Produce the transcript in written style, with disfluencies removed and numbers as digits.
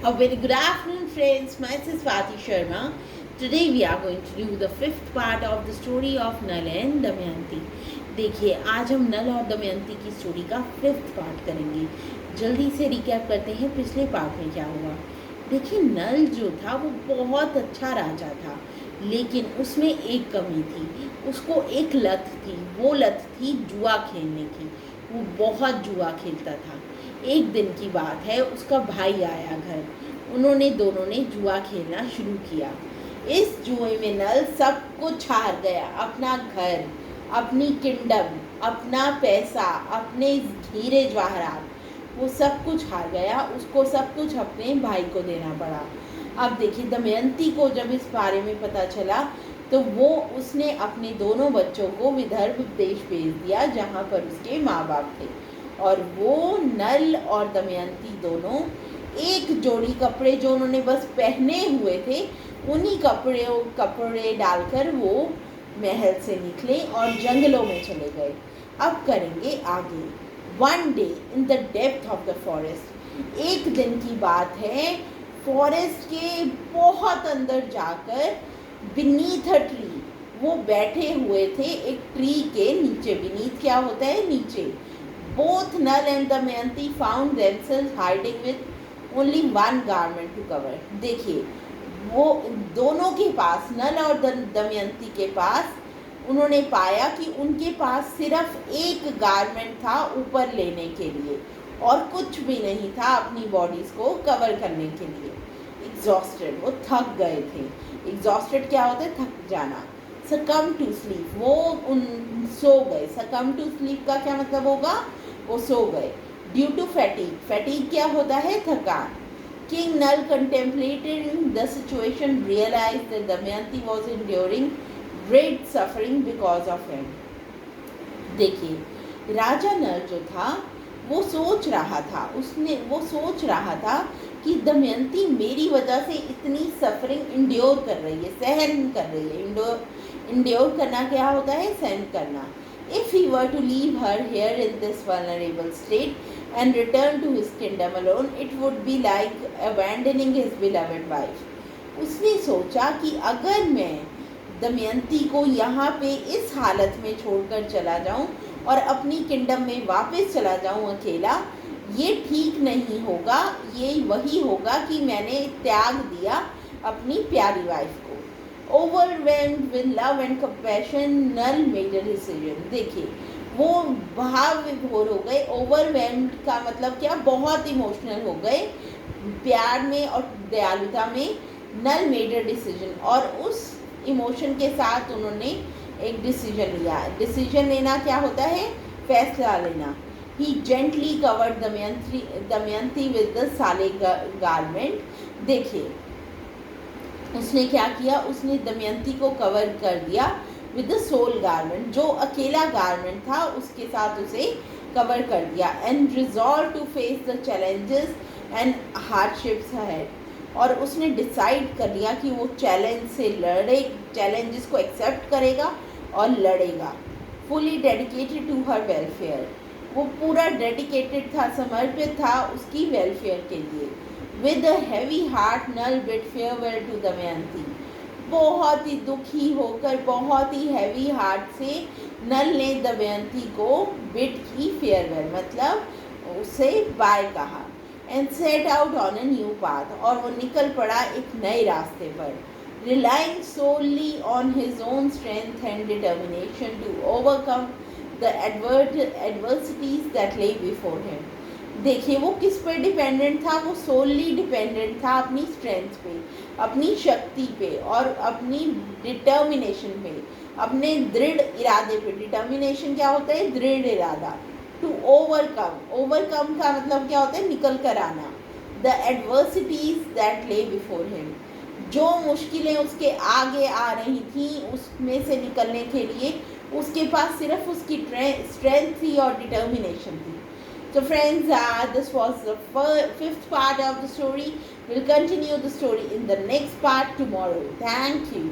A very good afternoon, friends. Myself Swati Sharma. Today we are going to do the fifth part of the story of Nal and Damayanti. देखिए आज हम नल और दमयंती की story का fifth part करेंगे। जल्दी से रिकैप करते हैं पिछले पार्ट में क्या हुआ। देखिए नल जो था वो बहुत अच्छा राजा था, लेकिन उसमें एक कमी थी। उसको एक लत थी, वो लत थी जुआ खेलने की। वो बहुत जुआ खेलता था। एक दिन की बात है, उसका भाई आया घर। उन्होंने दोनों ने जुआ खेलना शुरू किया। इस जुए में नल सब कुछ हार गया, अपना घर, अपनी किंगडम, अपना पैसा, अपने हीरे जवाहरात, वो सब कुछ हार गया। उसको सब कुछ अपने भाई को देना पड़ा। अब देखिए दमयंती को जब इस बारे में पता चला तो उसने अपने दोनों बच्चों को विदर्भ देश भेज दिया, जहाँ पर उसके माँ बाप थे। और वो नल और दमयंती दोनों एक जोड़ी कपड़े जो उन्होंने बस पहने हुए थे, उन्हीं कपड़े डालकर वो महल से निकले और जंगलों में चले गए। अब करेंगे आगे। One day in the depth of the forest, एक दिन की बात है, फॉरेस्ट के बहुत अंदर जाकर बीनीथ अ ट्री वो बैठे हुए थे, एक ट्री के नीचे। बीनीथ क्या होता है? नीचे। Both Nala and Damayanti found themselves hiding with only one garment to cover. देखिए वो दोनों के पास, नल और दमयंती के पास, उन्होंने पाया कि उनके पास सिर्फ एक गारमेंट था ऊपर लेने के लिए, और कुछ भी नहीं था अपनी बॉडीज को कवर करने के लिए। एग्जॉस्टेड, वो थक गए थे। एग्जॉस्टेड क्या होता है? थक जाना। सकम टू स्लीप, वो सो गए। सकम टू स्लीप का क्या मतलब होगा? वो सो गए। ड्यू टू फैटीग, फैटीग क्या होता है? थकान। King Nal, contemplating the situation, realized that Damayanti was enduring great suffering because of him. देखिए राजा नल जो था वो सोच रहा था कि दमयंती मेरी वजह से इतनी सफरिंग इंड्योर कर रही है, सहन कर रही है। इंड्योर करना क्या होता है? सहन करना। If he were to leave her here in this vulnerable state and return to his kingdom alone, it would be like abandoning his beloved wife. उसने सोचा कि अगर मैं दमयंती को यहाँ पे इस हालत में छोड़कर चला जाऊँ और अपनी किंगडम में वापस चला जाऊँ अकेला, ये ठीक नहीं होगा। ये वही होगा कि मैंने त्याग दिया अपनी प्यारी वाइफ को। Overwhelmed with love and compassion, Nal made a decision. देखिए वो भाव विभोर हो गए। ओवरवेल्म्ड का मतलब क्या? बहुत इमोशनल हो गए। प्यार में और दयालुता में नल मेड अ डिसीजन, और उस इमोशन के साथ उन्होंने एक डिसीजन लिया। डिसीजन लेना क्या होता है? फैसला लेना। He gently covered Damayanti with the साले गारमेंट। देखिए उसने क्या किया? उसने दमयंती को कवर कर दिया विद द सोल गारमेंट, जो अकेला गारमेंट था उसके साथ उसे कवर कर दिया। And resolve to face the challenges and hardships ahead, और उसने डिसाइड कर लिया कि वो चैलेंजेस को एक्सेप्ट करेगा और लड़ेगा। Fully dedicated to her welfare, वो पूरा डेडिकेटेड था, समर्पित था उसकी वेलफेयर के लिए। With a heavy heart Nala bid farewell to Damayanti, बहुत ही दुखी होकर, बहुत ही हैवी हार्ट से नल ने दमयंती को बिड की, फेयरवेल मतलब उसे बाय कहा। And set out on a new path, और वो निकल पड़ा एक नए रास्ते पर। Relying solely on his own strength and determination to overcome the adversities that lay before him. देखिए वो किस पर डिपेंडेंट था? वो सोलली डिपेंडेंट था अपनी स्ट्रेंथ पे, अपनी शक्ति पे, और अपनी डिटर्मिनेशन पे, अपने दृढ़ इरादे पे। डिटर्मिनेशन क्या होता है? दृढ़ इरादा। टू ओवरकम का मतलब क्या होता है? निकल कर आना। The adversities that lay before him, जो मुश्किलें उसके आगे आ रही थी उसमें से निकलने के लिए उसके पास सिर्फ उसकी स्ट्रेंथ थी और डिटर्मिनेशन थी। So friends, this was the fifth part of the story. We'll continue the story in the next part tomorrow. Thank you.